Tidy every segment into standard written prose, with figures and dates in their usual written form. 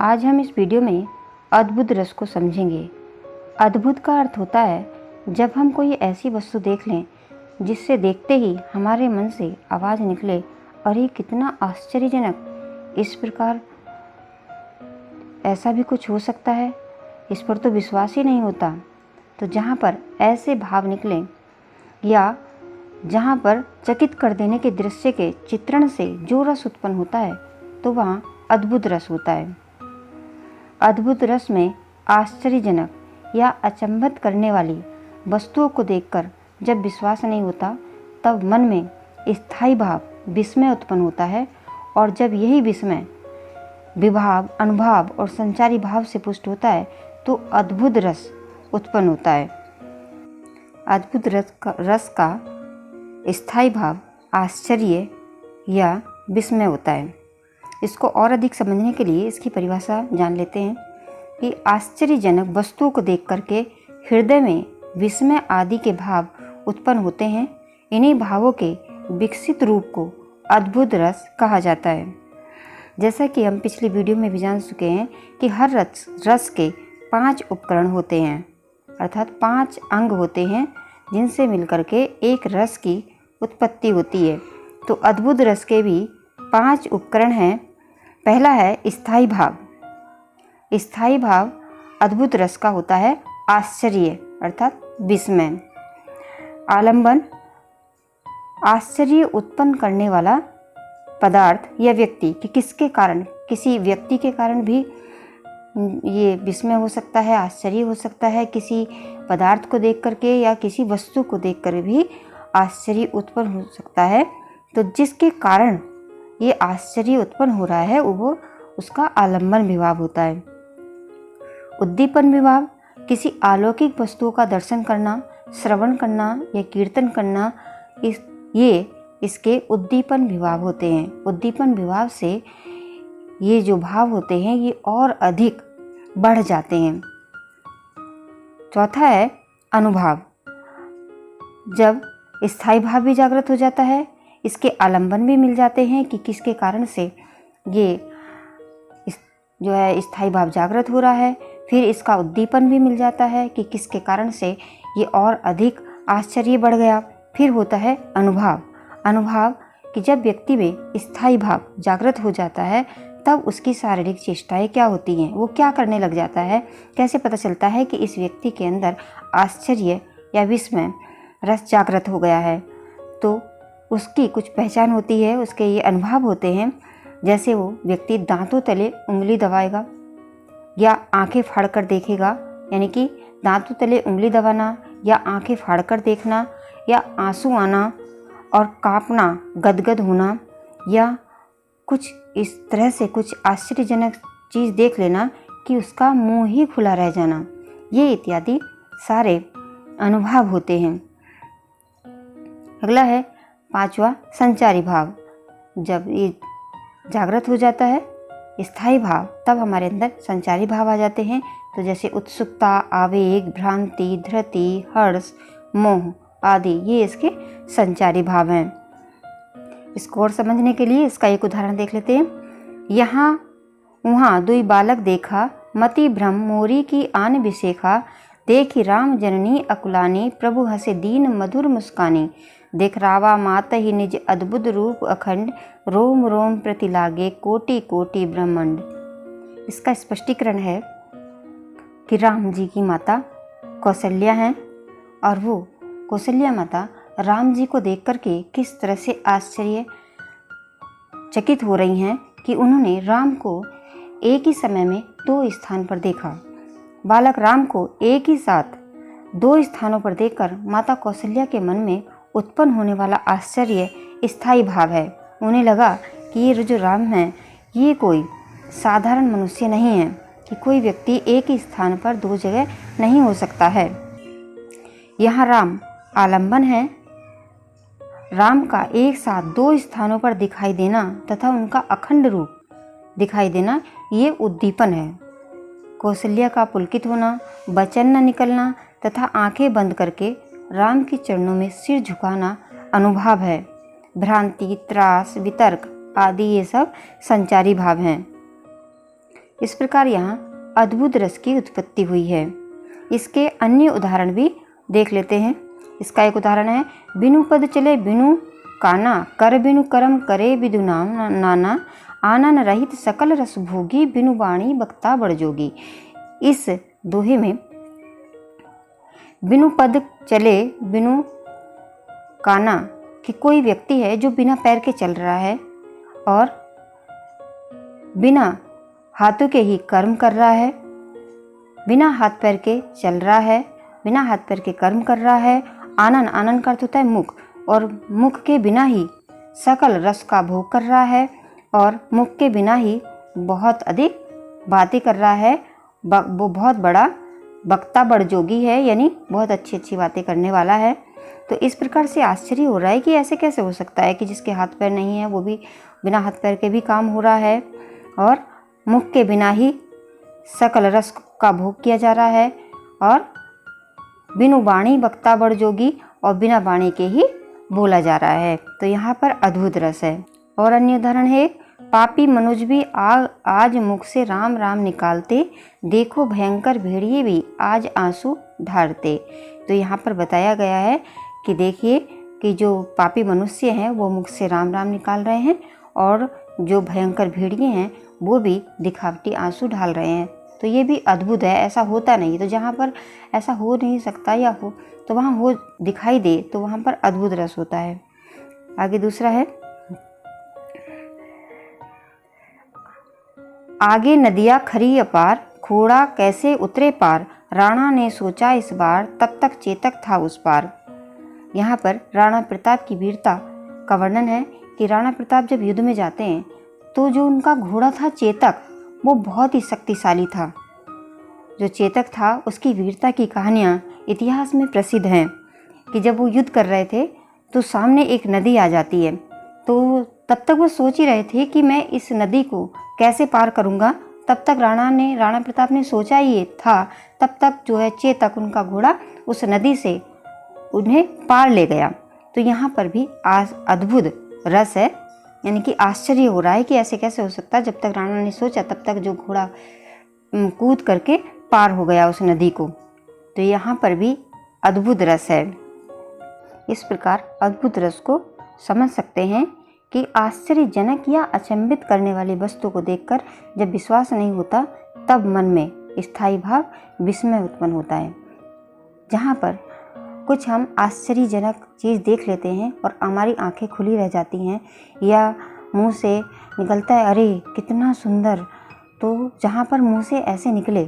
आज हम इस वीडियो में अद्भुत रस को समझेंगे। अद्भुत का अर्थ होता है जब हम कोई ऐसी वस्तु देख लें जिससे देखते ही हमारे मन से आवाज़ निकले, और ये कितना आश्चर्यजनक, इस प्रकार ऐसा भी कुछ हो सकता है, इस पर तो विश्वास ही नहीं होता। तो जहाँ पर ऐसे भाव निकलें या जहाँ पर चकित कर देने के दृश्य के चित्रण से जो रस उत्पन्न होता है तो वहाँ अद्भुत रस होता है। अद्भुत रस में आश्चर्यजनक या अचंभित करने वाली वस्तुओं को देखकर जब विश्वास नहीं होता तब मन में स्थायी भाव विस्मय उत्पन्न होता है, और जब यही विस्मय विभाव, अनुभाव और संचारी भाव से पुष्ट होता है तो अद्भुत रस उत्पन्न होता है। अद्भुत रस का स्थायी भाव आश्चर्य या विस्मय होता है। इसको और अधिक समझने के लिए इसकी परिभाषा जान लेते हैं कि आश्चर्यजनक वस्तुओं को देख करके हृदय में विस्मय आदि के भाव उत्पन्न होते हैं। इन्हीं भावों के विकसित रूप को अद्भुत रस कहा जाता है। जैसा कि हम पिछली वीडियो में भी जान चुके हैं कि हर रस के 5 उपकरण होते हैं, अर्थात 5 अंग होते हैं जिनसे मिलकर के एक रस की उत्पत्ति होती है। तो अद्भुत रस के भी 5 उपकरण हैं। पहला है स्थायी भाव। स्थायी भाव अद्भुत रस का होता है आश्चर्य अर्थात विस्मय। आलंबन आश्चर्य उत्पन्न करने वाला पदार्थ या व्यक्ति कि किसके कारण, किसी व्यक्ति के कारण भी ये विस्मय हो सकता है, आश्चर्य हो सकता है। किसी पदार्थ को देख करके या किसी वस्तु को देख कर भी आश्चर्य उत्पन्न हो सकता है। तो जिसके कारण ये आश्चर्य उत्पन्न हो रहा है वो उसका आलंबन विभाव होता है। उद्दीपन विभाव किसी अलौकिक वस्तुओं का दर्शन करना, श्रवण करना या कीर्तन करना, ये इसके उद्दीपन विभाव होते हैं। उद्दीपन विभाव से ये जो भाव होते हैं ये और अधिक बढ़ जाते हैं। चौथा है अनुभाव। जब स्थायी भाव भी जागृत हो जाता है, इसके आलंबन भी मिल जाते हैं कि किसके कारण से ये जो है स्थायी भाव जागृत हो रहा है। फिर इसका उद्दीपन भी मिल जाता है कि किसके कारण से ये और अधिक आश्चर्य बढ़ गया। फिर होता है अनुभाव। अनुभाव कि जब व्यक्ति में स्थायी भाव जागृत हो जाता है तब उसकी शारीरिक चेष्टाएं क्या होती हैं, वो क्या करने लग जाता है, कैसे पता चलता है कि इस व्यक्ति के अंदर आश्चर्य या विस्मय रस जागृत हो गया है। तो उसकी कुछ पहचान होती है, उसके ये अनुभव होते हैं। जैसे वो व्यक्ति दांतों तले उंगली दबाएगा या आंखें फाड़कर देखेगा, यानी कि दांतों तले उंगली दबाना या आंखें फाड़कर देखना या आंसू आना और कांपना, गदगद होना या कुछ इस तरह से कुछ आश्चर्यजनक चीज़ देख लेना कि उसका मुंह ही खुला रह जाना, ये इत्यादि सारे अनुभव होते हैं। अगला है 5वां संचारी भाव। जब ये जागृत हो जाता है स्थायी भाव तब हमारे अंदर संचारी भाव आ जाते हैं। तो जैसे उत्सुकता, आवेग, भ्रांति, धृति, हर्ष, मोह आदि ये इसके संचारी भाव हैं। इसको और समझने के लिए इसका एक उदाहरण देख लेते हैं। यहाँ वहाँ दुई बालक देखा, मति भ्रम मोरी की आन बिसेखा, देखी राम जननी अकुलानी, प्रभु हसे दीन मधुर मुस्कानी, देख रावा मात ही निज अद्भुत रूप अखंड, रोम रोम प्रति लागे कोटि कोटि ब्रह्मांड। इसका स्पष्टीकरण है कि राम जी की माता कौशल्या हैं और वो कौशल्या माता राम जी को देख करके किस तरह से आश्चर्य चकित हो रही हैं कि उन्होंने राम को एक ही समय में 2 स्थान पर देखा। बालक राम को एक ही साथ 2 स्थानों पर देखकर माता कौशल्या के मन में उत्पन्न होने वाला आश्चर्य स्थायी भाव है। उन्हें लगा कि ये जो राम हैं ये कोई साधारण मनुष्य नहीं है, कि कोई व्यक्ति एक ही स्थान पर 2 जगह नहीं हो सकता है। यहाँ राम आलंबन है। राम का एक साथ 2 स्थानों पर दिखाई देना तथा उनका अखंड रूप दिखाई देना ये उद्दीपन है। कौशल्या का पुलकित होना, वचन न निकलना तथा आंखें बंद करके राम के चरणों में सिर झुकाना अनुभाव है। भ्रांति, त्रास, वितर्क आदि ये सब संचारी भाव हैं। इस प्रकार यहाँ अद्भुत रस की उत्पत्ति हुई है। इसके अन्य उदाहरण भी देख लेते हैं। इसका एक उदाहरण है, बिनु पद चले बिनु काना, कर बिनु कर्म करे बिदु नाना, आनन रहित सकल रस भोगी, बिनु वाणी बक्ता बड़ जोगी। इस दोहे में बिनु पद चले बिनु काना कि कोई व्यक्ति है जो बिना पैर के चल रहा है और बिना हाथों के ही कर्म कर रहा है, बिना हाथ पैर के चल रहा है, बिना हाथ पैर के कर्म कर रहा है। आनन, आनन का अर्थ होता है मुख, और मुख के बिना ही सकल रस का भोग कर रहा है और मुख के बिना ही बहुत अधिक बातें कर रहा है। वो बहुत बड़ा वक्ता बड़ जोगी है, यानी बहुत अच्छी अच्छी बातें करने वाला है। तो इस प्रकार से आश्चर्य हो रहा है कि ऐसे कैसे हो सकता है कि जिसके हाथ पैर नहीं है वो भी बिना हाथ पैर के भी काम हो रहा है और मुख के बिना ही सकल रस का भोग किया जा रहा है, और बिनु वाणी वक्ता बड़ जोगी, और बिना वाणी के ही बोला जा रहा है। तो यहाँ पर अद्भुत रस है। और अन्य उदाहरण है, पापी मनुज भी आज मुख से राम राम निकालते, देखो भयंकर भेड़िए भी आज आंसू ढारते। तो यहाँ पर बताया गया है कि देखिए कि जो पापी मनुष्य हैं वो मुख से राम राम निकाल रहे हैं, और जो भयंकर भेड़िए हैं वो भी दिखावटी आंसू ढाल रहे हैं। तो ये भी अद्भुत है, ऐसा होता नहीं। तो जहाँ पर ऐसा हो नहीं सकता या हो तो वहाँ हो दिखाई दे तो वहाँ पर अद्भुत रस होता है। आगे दूसरा है, आगे नदियाँ खरी अपार, घोड़ा कैसे उतरे पार, राणा ने सोचा इस बार, तब तक चेतक था उस पार। यहाँ पर राणा प्रताप की वीरता का वर्णन है कि राणा प्रताप जब युद्ध में जाते हैं तो जो उनका घोड़ा था चेतक, वो बहुत ही शक्तिशाली था। जो चेतक था उसकी वीरता की कहानियाँ इतिहास में प्रसिद्ध हैं कि जब वो युद्ध कर रहे थे तो सामने एक नदी आ जाती है, तो तब तक वो सोच ही रहे थे कि मैं इस नदी को कैसे पार करूँगा। तब तक राणा प्रताप ने सोचा ही था, तब तक जो है चेतक उनका घोड़ा उस नदी से उन्हें पार ले गया। तो यहाँ पर भी अद्भुत रस है, यानी कि आश्चर्य हो रहा है कि ऐसे कैसे हो सकता है। जब तक राणा ने सोचा तब तक जो घोड़ा कूद करके पार हो गया उस नदी को। तो यहाँ पर भी अद्भुत रस है। इस प्रकार अद्भुत रस को समझ सकते हैं कि आश्चर्यजनक या अचंभित करने वाली वस्तु को देखकर जब विश्वास नहीं होता तब मन में स्थायी भाव विस्मय उत्पन्न होता है। जहाँ पर कुछ हम आश्चर्यजनक चीज़ देख लेते हैं और हमारी आंखें खुली रह जाती हैं या मुंह से निकलता है अरे कितना सुंदर, तो जहाँ पर मुंह से ऐसे निकले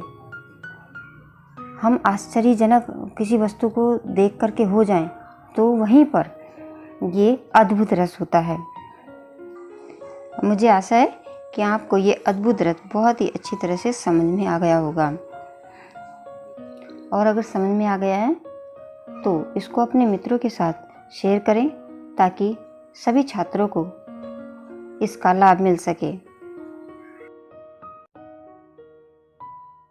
हम आश्चर्यजनक किसी वस्तु को देख करके हो जाएं, तो वहीं पर ये अद्भुत रस होता है। मुझे आशा है कि आपको ये अद्भुत रस बहुत ही अच्छी तरह से समझ में आ गया होगा, और अगर समझ में आ गया है तो इसको अपने मित्रों के साथ शेयर करें ताकि सभी छात्रों को इसका लाभ मिल सके।